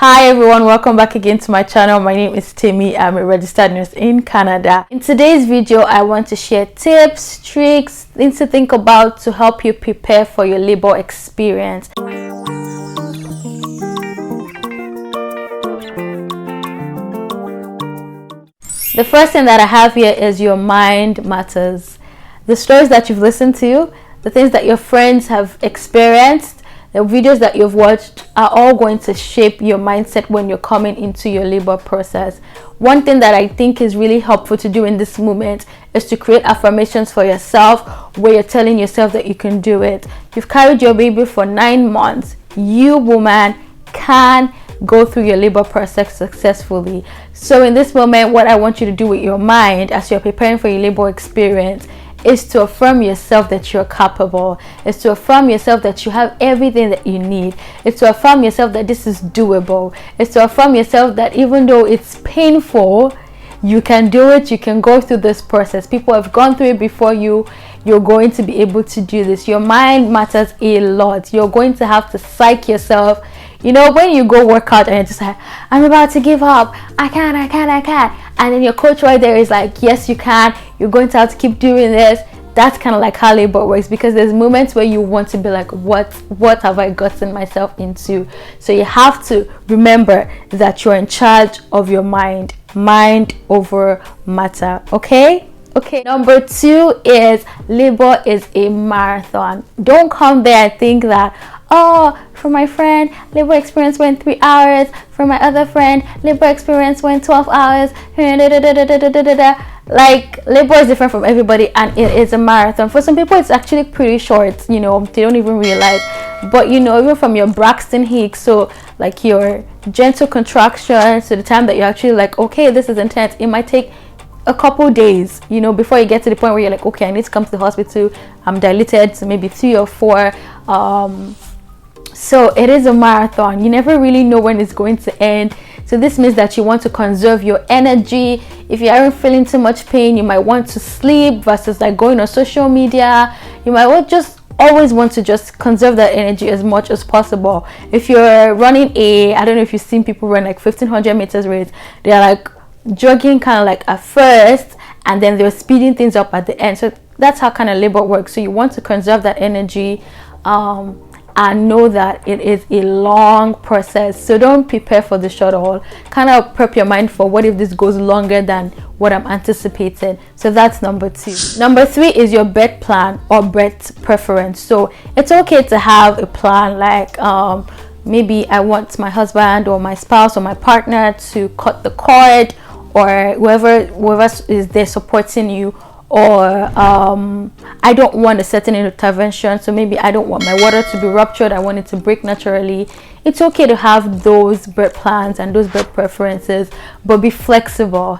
Hi everyone, welcome back again to my channel. My name is Timmy. I'm a registered nurse in Canada. In today's video, I want to share tips, tricks, things to think about to help you prepare for your labor experience. The first thing that I have here is your mind matters. The stories that you've listened to, the things that your friends have experienced, the videos that you've watched are all going to shape your mindset when you're coming into your labor process. One thing that I think is really helpful to do in this moment is to create affirmations for yourself where you're telling yourself that you can do it. You've carried your baby for 9 months. You, woman, can go through your labor process successfully. So in this moment, what I want you to do with your mind as you're preparing for your labor experience is to affirm yourself that you're capable. It's to affirm yourself that you have everything that you need. It's to affirm yourself that this is doable. It's to affirm yourself that even though it's painful, you can do it. You can go through this process. People have gone through it before you. You're going to be able to do this. Your mind matters a lot. You're going to have to psych yourself. You know, when you go work out and you're just like, I'm about to give up. I can't. And then your coach right there is like, yes, you can. You're going to have to keep doing this. That's kind of like how labor works, because there's moments where you want to be like, what have I gotten myself into? So you have to remember that you're in charge of your mind. Mind over matter. Okay. Number 2 is labor is a marathon. Don't come there and think that, oh, for my friend, labor experience went 3 hours. For my other friend, labor experience went 12 hours. Like, labor is different from everybody, and it is a marathon. For some people, it's actually pretty short. You know, they don't even realize. But you know, even from your Braxton Hicks, so like your gentle contractions to the time that you're actually like, okay, this is intense, it might take a couple days, you know, before you get to the point where you're like, okay, I need to come to the hospital. I'm dilated, so maybe 3 or 4. So it is a marathon. You never really know when it's going to end. So this means that you want to conserve your energy. If you aren't feeling too much pain, you might want to sleep versus like going on social media. You might just always want to just conserve that energy as much as possible. If you're running I don't know if you've seen people run like 1500 meters race, they're like jogging kind of like at first, and then they're speeding things up at the end. So that's how kind of labor works. So you want to conserve that energy and know that it is a long process. So don't prepare for the short haul. Kind of prep your mind for what if this goes longer than what I'm anticipating. So that's number 2. Number 3 is your bed plan or bed preference. So it's okay to have a plan like maybe I want my husband or my spouse or my partner to cut the cord, or whoever is there supporting you, or I don't want a certain intervention, so maybe I don't want my water to be ruptured, I want it to break naturally. It's okay to have those birth plans and those birth preferences, but be flexible.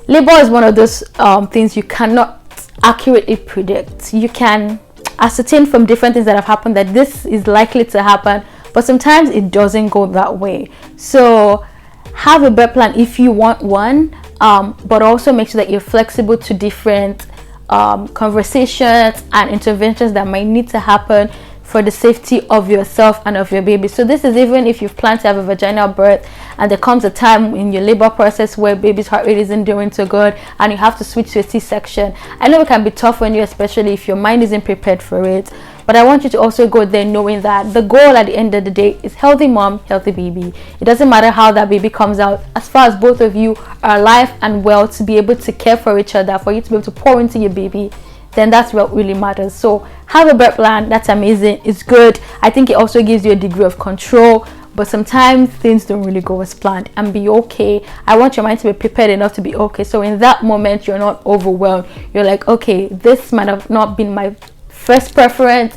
Labor is one of those things you cannot accurately predict. You can ascertain from different things that have happened that this is likely to happen, but sometimes it doesn't go that way. So have a birth plan if you want one, but also make sure that you're flexible to different conversations and interventions that might need to happen for the safety of yourself and of your baby. So this is even if you've planned to have a vaginal birth and there comes a time in your labor process where baby's heart rate isn't doing so good and you have to switch to a C-section. I know it can be tough on you, especially if your mind isn't prepared for it, but I want you to also go there knowing that the goal at the end of the day is healthy mom, healthy baby. It doesn't matter how that baby comes out, as far as both of you are alive and well to be able to care for each other, for you to be able to pour into your baby, then that's what really matters. So have a birth plan. That's amazing. It's good. I think it also gives you a degree of control, but sometimes things don't really go as planned, and be okay. I want your mind to be prepared enough to be okay. So in that moment, you're not overwhelmed. You're like, okay, this might have not been my first preference,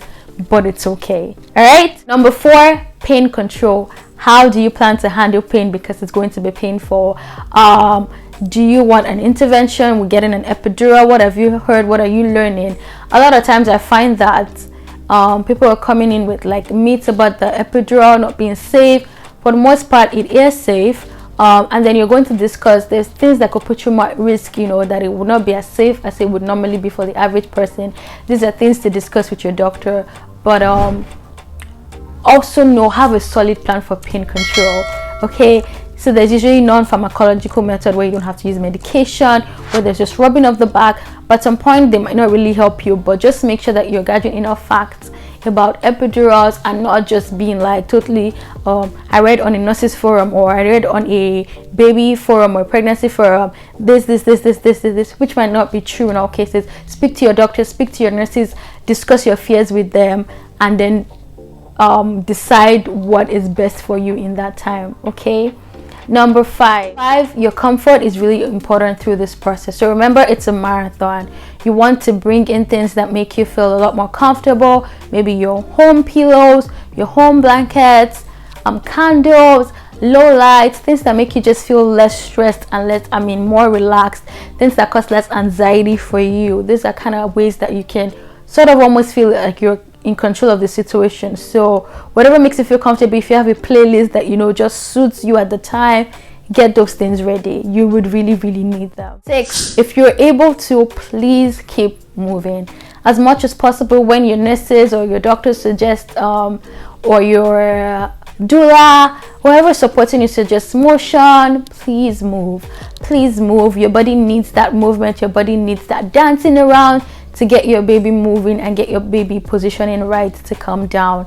but it's okay. All right. Number 4, pain control. How do you plan to handle pain? Because it's going to be painful. Do you want an intervention? We're getting an epidural. What have you heard? What are you learning? A lot of times I find that people are coming in with like myths about the epidural not being safe. For the most part, it is safe. And then you're going to discuss there's things that could put you more at risk, you know, that it would not be as safe as it would normally be for the average person. These are things to discuss with your doctor. But also have a solid plan for pain control. Okay, so there's usually non-pharmacological method where you don't have to use medication, where there's just rubbing of the back, but at some point they might not really help you. But just make sure that you're gathering enough facts about epidurals and not just being like totally I read on a nurses forum, or I read on a baby forum or pregnancy forum this, which might not be true in all cases. Speak to your doctors, speak to your nurses, discuss your fears with them, and then decide what is best for you in that time. Okay. Number five, your comfort is really important through this process. So remember, it's a marathon. You want to bring in things that make you feel a lot more comfortable. Maybe your home pillows, your home blankets, candles, low lights, things that make you just feel less stressed and more relaxed, things that cause less anxiety for you. These are kind of ways that you can sort of almost feel like you're in control of the situation. So whatever makes you feel comfortable, if you have a playlist that just suits you at the time, get those things ready. You would really need them. 6, if you're able to, please keep moving as much as possible. When your nurses or your doctors suggest or your doula, whoever supporting you suggests motion, please move. Your body needs that movement. Your body needs that dancing around to get your baby moving and get your baby positioning right to come down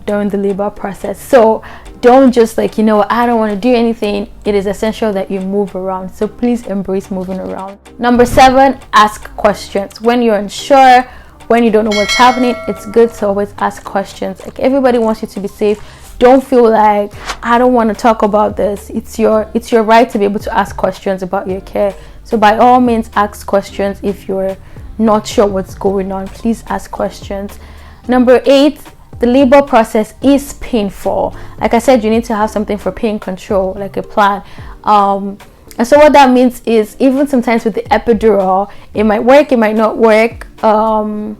during the labor process. So don't just I don't want to do anything. It is essential that you move around. So please embrace moving around. Number 7, ask questions. When you're unsure, when you don't know what's happening, it's good to always ask questions. Like, everybody wants you to be safe. Don't feel like I don't want to talk about this. It's your right to be able to ask questions about your care. So by all means, ask questions. If you're not sure what's going on, please ask questions. Number 8, the labor process is painful. Like I said, you need to have something for pain control, like a plan. And so what that means is, even sometimes with the epidural, it might work, it might not work, or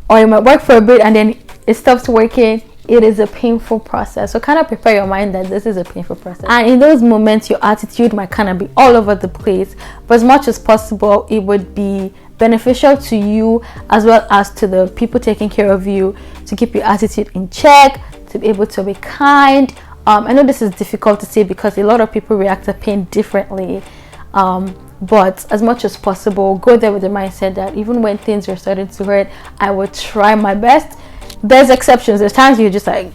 it might work for a bit and then it stops working. It is a painful process. So kind of prepare your mind that this is a painful process. And in those moments, your attitude might kind of be all over the place. But as much as possible, it would be beneficial to you as well as to the people taking care of you to keep your attitude in check, to be able to be kind. I know this is difficult to say because a lot of people react to pain differently. But as much as possible, go there with the mindset that even when things are starting to hurt, I will try my best. There's exceptions. There's times you're just like,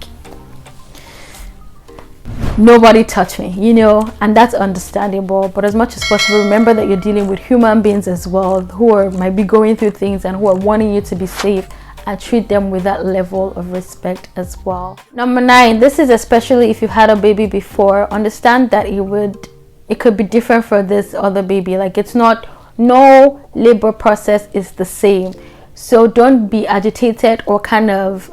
nobody touch me, and that's understandable. But as much as possible, remember that you're dealing with human beings as well, who might be going through things and who are wanting you to be safe, and treat them with that level of respect as well. Number 9, this is especially if you've had a baby before. Understand that it could be different for this other baby. Like, no labor process is the same. So don't be agitated or kind of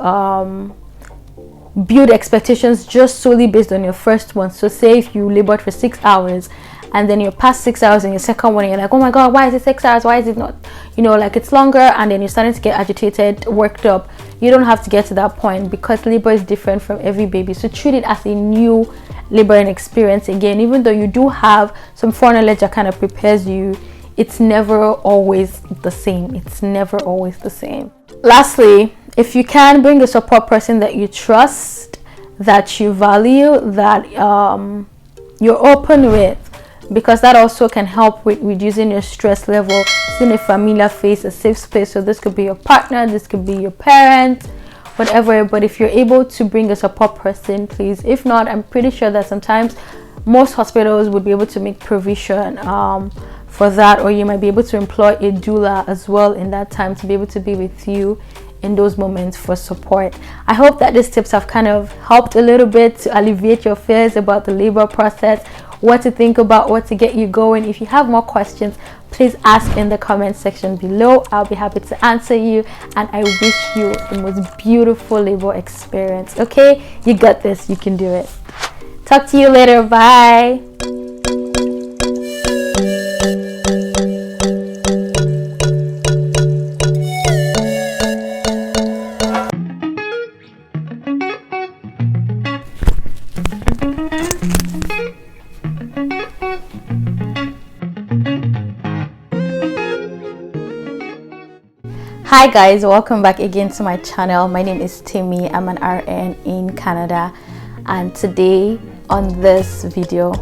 build expectations just solely based on your first one. So say if you labored for 6 hours and then you're past 6 hours in your second one and you're like, oh my god, why is it 6 hours? Why is it not, it's longer, and then you're starting to get agitated, worked up. You don't have to get to that point, because labor is different from every baby. So treat it as a new laboring experience again. Even though you do have some foreknowledge that kind of prepares you, it's never always the same. Lastly, if you can, bring a support person that you trust, that you value, that you're open with, because that also can help with reducing your stress level. Seeing a familiar face, a safe space. So this could be your partner, this could be your parent, whatever. But if you're able to bring a support person, please. If not, I'm pretty sure that sometimes most hospitals would be able to make provision for that, or you might be able to employ a doula as well in that time to be able to be with you in those moments for support. I hope that these tips have kind of helped a little bit to alleviate your fears about the labor process, what to think about, what to get you going. If you have more questions, please ask in the comment section below. I'll be happy to answer you, and I wish you the most beautiful labor experience. Okay, you got this, you can do it. Talk to you later. Bye. Hi guys, welcome back again to my channel. My name is Timmy. I'm an RN in Canada, And today on this video,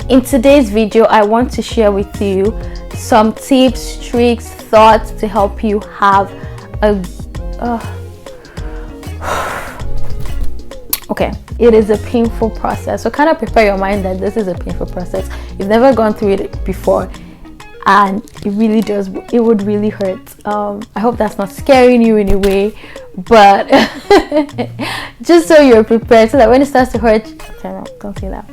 in today's video, I want to share with you some tips, tricks, thoughts to help you have a okay, it is a painful process, so kind of prepare your mind that this is a painful process. You've never gone through it before, and it would really hurt. I hope that's not scaring you in a way, but just so you're prepared, so that when it starts to hurt, okay, no, don't say that.